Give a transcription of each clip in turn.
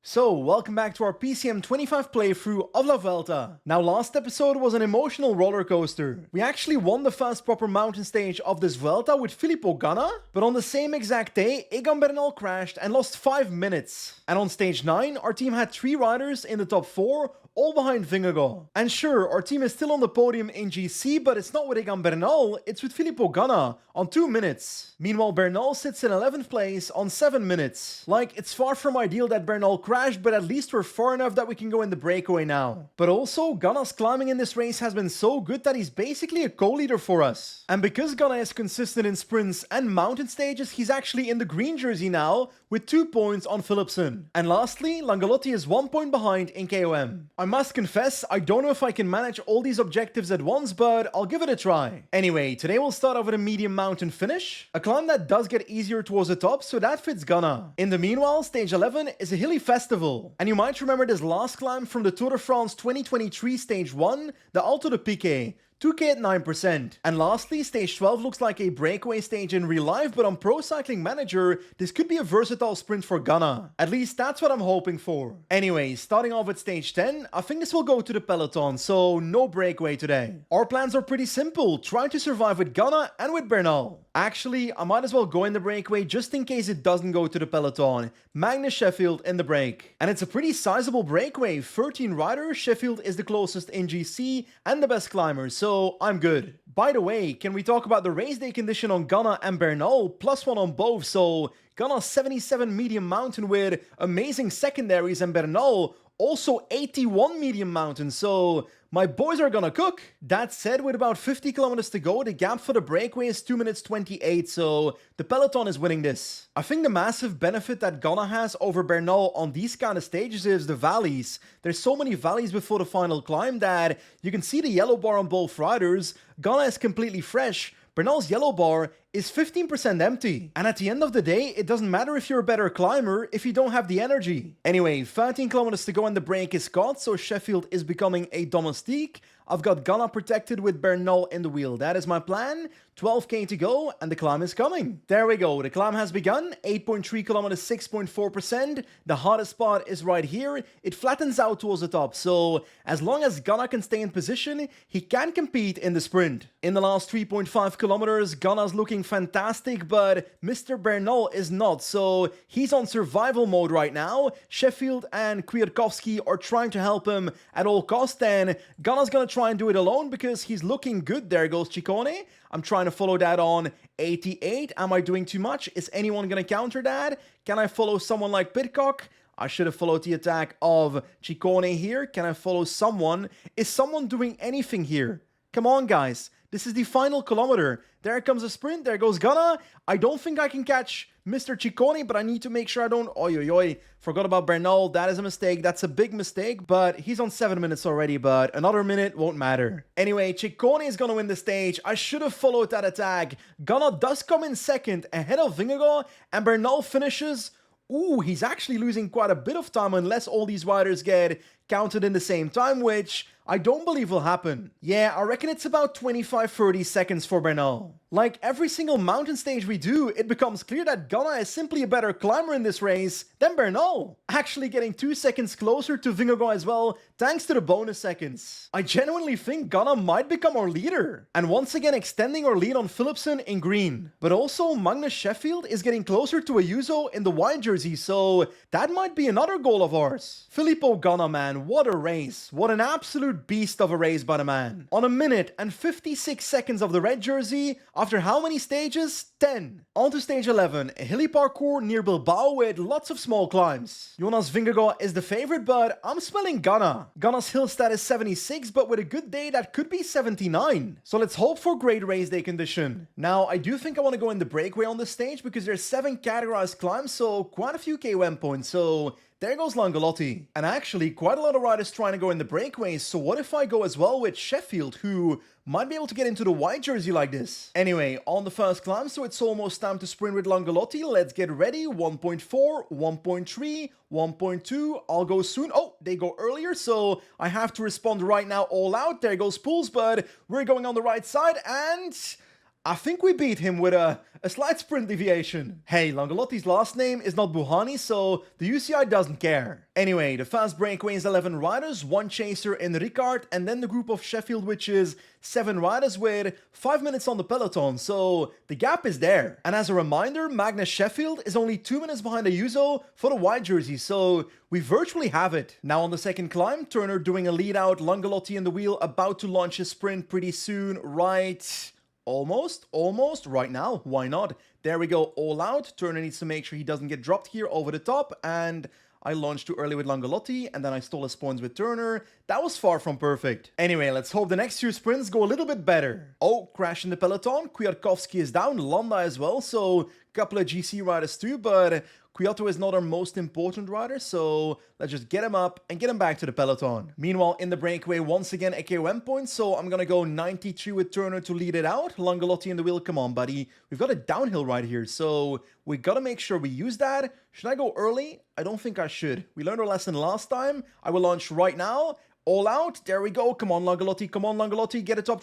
So, welcome back to our PCM 25 playthrough of La Vuelta. Now, last episode was an emotional roller coaster. We actually won the first proper mountain stage of this Vuelta with Filippo Ganna, but on the same exact day, Egan Bernal crashed and lost 5 minutes. And on stage 9, our team had 3 riders in the top 4, all behind Vingegaard. And sure, our team is still on the podium in GC, but it's not with Egan Bernal, it's with Filippo Ganna on 2 minutes. Meanwhile, Bernal sits in 11th place on 7 minutes. Like, it's far from ideal that Bernal crashed, but at least we're far enough that we can go in the breakaway now. But also, Ganna's climbing in this race has been so good that he's basically a co-leader for us. And because Ganna is consistent in sprints and mountain stages, he's actually in the green jersey now, with 2 points on Philipsen. And lastly, Langolotti is 1 point behind in KOM. I must confess, I don't know if I can manage all these objectives at once, but I'll give it a try. Anyway, today we'll start off with a medium mountain finish, a climb that does get easier towards the top, so that fits Ganna. In the meanwhile, stage 11 is a hilly festival. And you might remember this last climb from the Tour de France 2023 stage 1, the Alto de Pique. 2k at 9%. And lastly, stage 12 looks like a breakaway stage in real life, but on Pro Cycling Manager, this could be a versatile sprint for Ganna. At least that's what I'm hoping for. Anyway, starting off with stage 10, I think this will go to the peloton, so no breakaway today. Our plans are pretty simple, try to survive with Ganna and with Bernal. Actually, I might as well go in the breakaway just in case it doesn't go to the peloton. Magnus Sheffield in the break. And it's a pretty sizable breakaway, 13 riders, Sheffield is the closest in GC and the best climber, so I'm good. By the way, can we talk about the race day condition on Ganna and Bernal? +1 on both, so Ganna 77 medium mountain with amazing secondaries and Bernal also 81 medium mountain, so my boys are gonna cook. That said, with about 50 kilometers to go, the gap for the breakaway is 2 minutes 28, so the peloton is winning this. I think the massive benefit that Ganna has over Bernal on these kind of stages is the valleys. There's so many valleys before the final climb that you can see the yellow bar on both riders. Ganna is completely fresh. Bernal's yellow bar is 15% empty. And at the end of the day, it doesn't matter if you're a better climber if you don't have the energy. Anyway, 13 kilometers to go and the break is caught, so Sheffield is becoming a domestique. I've got Ganna protected with Bernal in the wheel. That is my plan. 12k to go and the climb is coming. There we go. The climb has begun. 8.3 kilometers, 6.4%. The hardest spot is right here. It flattens out towards the top. So as long as Ganna can stay in position, he can compete in the sprint. In the last 3.5 kilometers, Ganna's looking fantastic, but Mr. Bernal is not. So he's on survival mode right now. Sheffield and Kwiatkowski are trying to help him at all costs, and Ganna's gonna try and do it alone because he's looking good. There goes Ciccone. I'm trying to follow that on 88. Am I doing too much? Is anyone going to counter that? Can I follow someone like Pidcock? I should have followed the attack of Ciccone here. Can I follow someone? Is someone doing anything here? Come on, guys. This is the final kilometer. There comes a sprint. There goes Ganna. I don't think I can catch Mr. Ciccone, but I need to make sure I don't... Oi. Forgot about Bernal. That is a mistake. That's a big mistake, but he's on 7 minutes already, but another minute won't matter. Anyway, Ciccone is going to win the stage. I should have followed that attack. Ganna does come in second ahead of Vingegaard, and Bernal finishes... Ooh, he's actually losing quite a bit of time unless all these riders get counted in the same time, which I don't believe will happen. Yeah, I reckon it's about 25-30 seconds for Bernal. Like every single mountain stage we do, it becomes clear that Ganna is simply a better climber in this race than Bernal. Actually getting 2 seconds closer to Vingegaard as well, thanks to the bonus seconds. I genuinely think Ganna might become our leader. And once again extending our lead on Philipsen in green. But also Magnus Sheffield is getting closer to Ayuso in the white jersey, so that might be another goal of ours. Filippo Ganna, man, what a race. What an absolute beast of a race by the man. On 1 minute and 56 seconds of the red jersey, after how many stages? 10. On to stage 11, a hilly parkour near Bilbao with lots of small climbs. Jonas Vingegaard is the favorite, but I'm smelling Ganna. Ganna's hill stat is 76, but with a good day that could be 79. So let's hope for great race day condition. Now, I do think I want to go in the breakaway on this stage because there's 7 categorized climbs, so quite a few KOM points, so... There goes Langolotti. And actually, quite a lot of riders trying to go in the breakaways, so what if I go as well with Sheffield, who might be able to get into the white jersey like this? Anyway, on the first climb, so it's almost time to sprint with Langolotti. Let's get ready. 1.4, 1.3, 1.2. I'll go soon. Oh, they go earlier, so I have to respond right now all out. There goes Pools, but we're going on the right side, and... I think we beat him with a slight sprint deviation. Hey, Langolotti's last name is not Buhani, so the UCI doesn't care. Anyway, the fast breakaway is 11 riders, 1 chaser in Ricard, and then the group of Sheffield, which is 7 riders with 5 minutes on the peloton, so the gap is there. And as a reminder, Magnus Sheffield is only 2 minutes behind Ayuso for the white jersey, so we virtually have it. Now on the second climb, Turner doing a lead out, Langolotti in the wheel, about to launch his sprint pretty soon, right? Almost, right now, why not? There we go, all out. Turner needs to make sure he doesn't get dropped here over the top, and I launched too early with Langolotti, and then I stole his points with Turner. That was far from perfect. Anyway, let's hope the next few sprints go a little bit better. Oh, crash in the peloton. Kwiatkowski is down, Landa as well, so a couple of GC riders too, but Kwiato is not our most important rider, so let's just get him up and get him back to the peloton. Meanwhile, in the breakaway, once again, a KOM point, so I'm gonna go 93 with Turner to lead it out. Langolotti in the wheel, come on, buddy. We've got a downhill right here, so we gotta make sure we use that. Should I go early? I don't think I should. We learned our lesson last time. I will launch right now. All out, there we go. Come on, Langolotti, get a top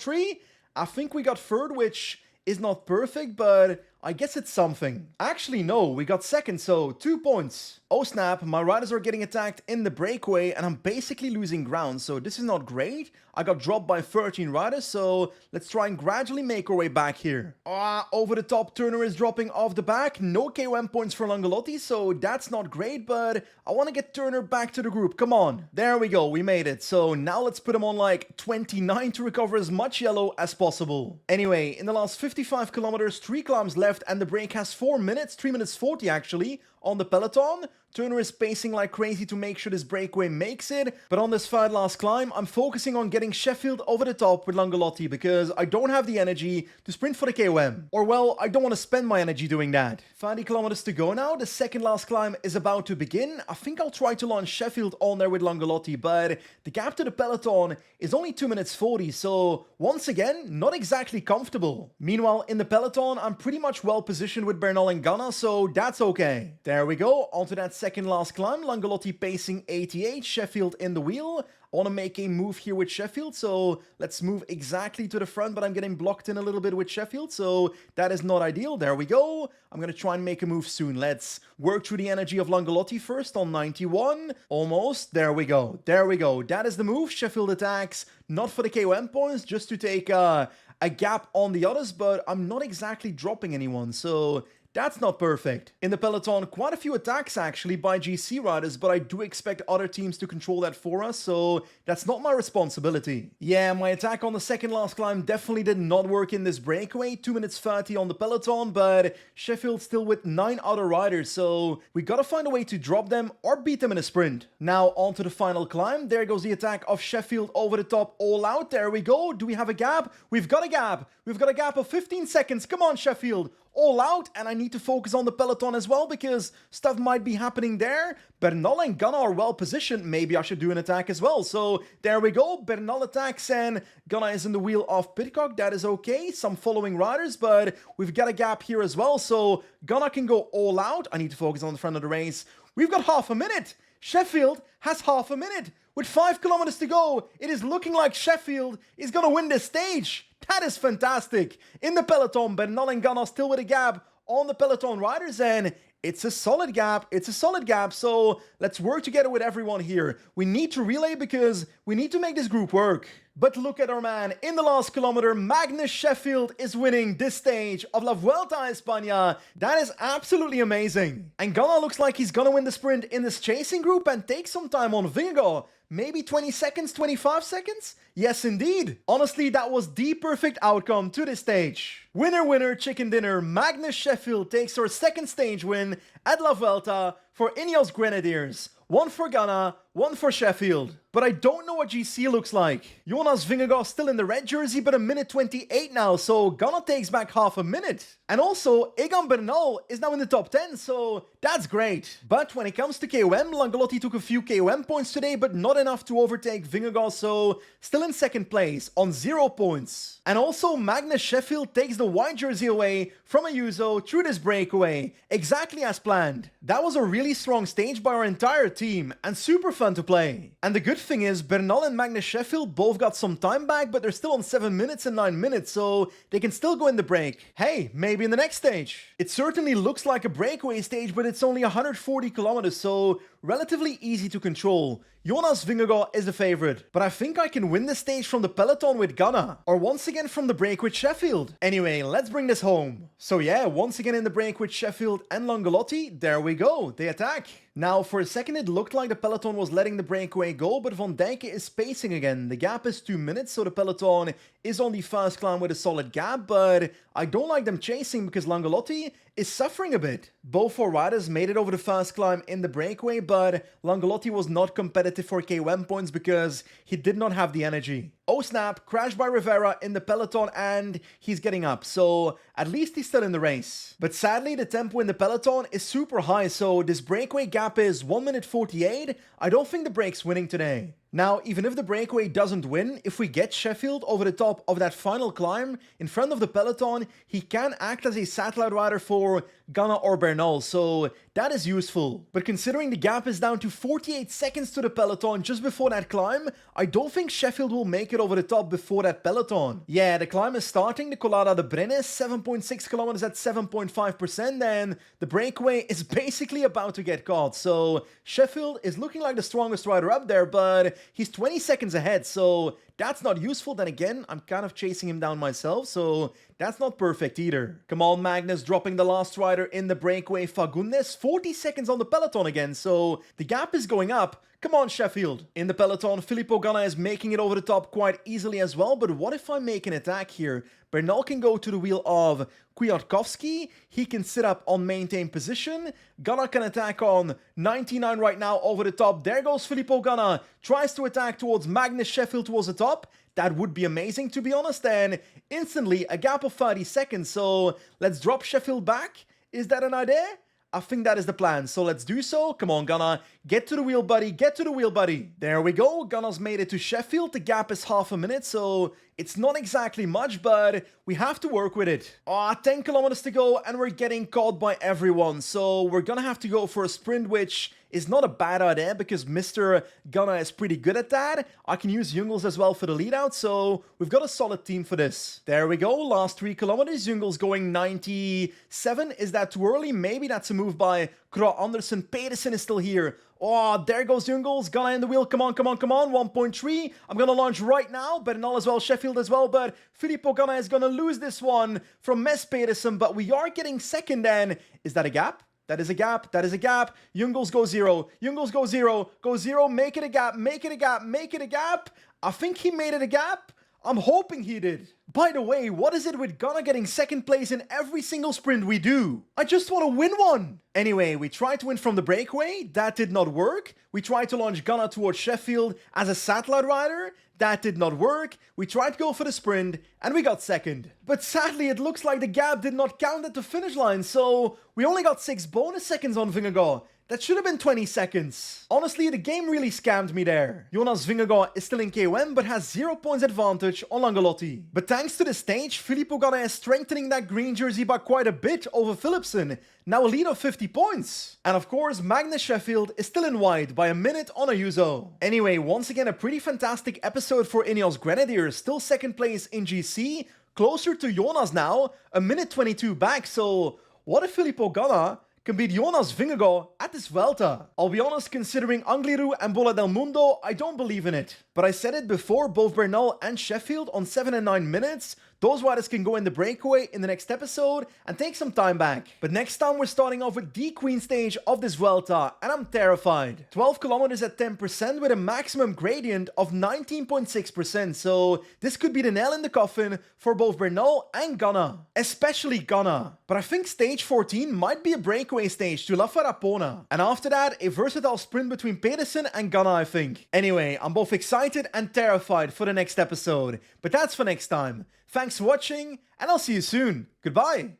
3. I think we got third, which is not perfect, but I guess it's something. Actually, no, we got second, so 2 points. Oh snap, my riders are getting attacked in the breakaway and I'm basically losing ground, so this is not great. I got dropped by 13 riders, so let's try and gradually make our way back here. Over the top, Turner is dropping off the back. No KOM points for Langolotti, so that's not great, but I want to get Turner back to the group. Come on. There we go, we made it. So now let's put him on like 29 to recover as much yellow as possible. Anyway, in the last 55 kilometers, 3 climbs left, and the break has 4 minutes, 3 minutes 40 actually, on the peloton. Turner is pacing like crazy to make sure this breakaway makes it, but on this third last climb, I'm focusing on getting Sheffield over the top with Langolotti because I don't have the energy to sprint for the KOM. Or well, I don't want to spend my energy doing that. 30 kilometers to go now, the second last climb is about to begin. I think I'll try to launch Sheffield on there with Langolotti, but the gap to the peloton is only 2 minutes 40, so once again, not exactly comfortable. Meanwhile, in the peloton, I'm pretty much well positioned with Bernal and Ganna, so that's okay. There we go, onto that second last climb, Langolotti pacing 88, Sheffield in the wheel. I want to make a move here with Sheffield, so let's move exactly to the front, but I'm getting blocked in a little bit with Sheffield, so that is not ideal. There we go. I'm going to try and make a move soon. Let's work through the energy of Langolotti first on 91. Almost. There we go. That is the move. Sheffield attacks, not for the KOM points, just to take a gap on the others, but I'm not exactly dropping anyone, so that's not perfect. In the peloton, quite a few attacks actually by GC riders, but I do expect other teams to control that for us, so that's not my responsibility. Yeah, my attack on the second last climb definitely did not work in this breakaway. 2 minutes 30 on the peloton, but Sheffield still with 9 other riders, so we gotta find a way to drop them or beat them in a sprint. Now on to the final climb. There goes the attack of Sheffield over the top, all out. There we go. Do we have a gap? We've got a gap. We've got a gap of 15 seconds. Come on, Sheffield. All out, and I need to focus on the peloton as well because stuff might be happening there. Bernal and Ganna are well positioned. Maybe I should do an attack as well. So there we go. Bernal attacks and Ganna is in the wheel of Pidcock. That is okay. Some following riders, but we've got a gap here as well. So Ganna can go all out. I need to focus on the front of the race. We've got half a minute. Sheffield has half a minute. With 5 kilometers to go, it is looking like Sheffield is going to win this stage. That is fantastic. In the peloton, Bernal and Ganna still with a gap on the peloton riders, and it's a solid gap. So let's work together with everyone here. We need to relay because we need to make this group work. But look at our man. In the last kilometer, Magnus Sheffield is winning this stage of La Vuelta a España. That is absolutely amazing. And Ganna looks like he's gonna win the sprint in this chasing group and take some time on Vingegaard. Maybe 20 seconds, 25 seconds? Yes, indeed. Honestly, that was the perfect outcome to this stage. Winner, winner, chicken dinner. Magnus Sheffield takes her second stage win at La Vuelta for Ineos Grenadiers. 1 for Ganna, 1 for Sheffield. But I don't know what GC looks like. Jonas Vingegaard still in the red jersey, but 1:28 now, so Ganna takes back half a minute. And also, Egan Bernal is now in the top 10, so that's great. But when it comes to KOM, Langolotti took a few KOM points today, but not enough to overtake Vingegaard, so still in second place on 0 points. And also, Magnus Sheffield takes the white jersey away from Ayuso through this breakaway, exactly as planned. That was a real really strong stage by our entire team, and super fun to play. And the good thing is, Bernal and Magnus Sheffield both got some time back, but they're still on 7 minutes and 9 minutes, so they can still go in the break. Hey, maybe in the next stage. It certainly looks like a breakaway stage, but it's only 140 kilometers, so relatively easy to control. Jonas Vingegaard is the favorite, but I think I can win this stage from the peloton with Ghana, or once again from the break with Sheffield. Anyway, let's bring this home. So yeah, once again in the break with Sheffield and Langolotti, there we go, they attack. Now, for a second it looked like the peloton was letting the breakaway go, but Van Dijk is pacing again. The gap is 2 minutes, so the peloton is on the first climb with a solid gap, but I don't like them chasing because Langolotti is suffering a bit. Both four riders made it over the first climb in the breakaway, but Langolotti was not competitive for KOM points because he did not have the energy. Oh snap, crash by Rivera in the peloton and he's getting up, so at least he's still in the race. But sadly, the tempo in the peloton is super high, so this breakaway gap is 1 minute 48. I don't think the break's winning today. Now, even if the breakaway doesn't win, if we get Sheffield over the top of that final climb in front of the peloton, he can act as a satellite rider for Ghana or Bernal, so that is useful. But considering the gap is down to 48 seconds to the peloton just before that climb, I don't think Sheffield will make it over the top before that peloton. Yeah, the climb is starting, the Colada de Brennes, 7.6 kilometers at 7.5%, and the breakaway is basically about to get caught. So Sheffield is looking like the strongest rider up there, but he's 20 seconds ahead, so that's not useful. Then again, I'm kind of chasing him down myself, so that's not perfect either. Come on, Magnus, dropping the last rider in the breakaway. Fagundes, 40 seconds on the peloton again, so the gap is going up. Come on, Sheffield. In the peloton, Filippo Ganna is making it over the top quite easily as well, but what if I make an attack here? Bernal can go to the wheel of Kwiatkowski. He can sit up on maintain position. Ganna can attack on 99 right now over the top. There goes Filippo Ganna. Tries to attack towards Magnus Sheffield towards the top. That would be amazing, to be honest, and instantly a gap of 30 seconds. So let's drop Sheffield back. Is that an idea? I think that is the plan, so let's do so. Come on, Ganna. Get to the wheel, buddy. Get to the wheel, buddy. There we go. Ganna's made it to Sheffield. The gap is half a minute, so it's not exactly much, but we have to work with it. 10 kilometers to go, and we're getting caught by everyone. So we're gonna have to go for a sprint, which is not a bad idea because Mr. Ganna is pretty good at that. I can use Jungels as well for the lead out, so we've got a solid team for this. There we go. Last 3 kilometers. Jungels going 97. Is that too early? Maybe that's a move by Krog Andersen. Pedersen is still here. Oh, there goes Jungels. Ganna in the wheel. Come on, come on, come on. 1.3. I'm going to launch right now. Bernal as well, Sheffield as well. But Filippo Ganna is going to lose this one from Mess Pedersen. But we are getting second then. Is that a gap? That is a gap. That is a gap. Jungels go 0. Jungels go 0. Go 0. Make it a gap. Make it a gap. Make it a gap. I think he made it a gap. I'm hoping he did. By the way, what is it with Ganna getting second place in every single sprint we do? I just want to win one. Anyway, we tried to win from the breakaway. That did not work. We tried to launch Ganna towards Sheffield as a satellite rider. That did not work. We tried to go for the sprint and we got second. But sadly, it looks like the gap did not count at the finish line, so we only got 6 bonus seconds on Vingegaard. That should have been 20 seconds. Honestly, the game really scammed me there. Jonas Vingegaard is still in KOM, but has 0 points advantage on Langolotti. But thanks to the stage, Filippo Ganna is strengthening that green jersey by quite a bit over Philipsen. Now a lead of 50 points. And of course, Magnus Sheffield is still in white by a minute on Ayuso. Anyway, once again, a pretty fantastic episode for Ineos Grenadiers. Still second place in GC. Closer to Jonas now, a minute 22 back. So what if Filippo Ganna can beat Jonas Vingegaard at this Vuelta? I'll be honest, considering Angliru and Bola del Mundo, I don't believe in it. But I said it before, both Bernal and Sheffield on 7 and 9 minutes, those riders can go in the breakaway in the next episode and take some time back. But next time we're starting off with the Queen stage of this Vuelta, and I'm terrified. 12 kilometers at 10% with a maximum gradient of 19.6%, so this could be the nail in the coffin for both Bernal and Ganna. Especially Ganna. But I think stage 14 might be a breakaway stage to La Farapona. And after that, a versatile sprint between Pedersen and Ganna, I think. Anyway, I'm both excited and terrified for the next episode. But that's for next time. Thanks for watching, and I'll see you soon. Goodbye!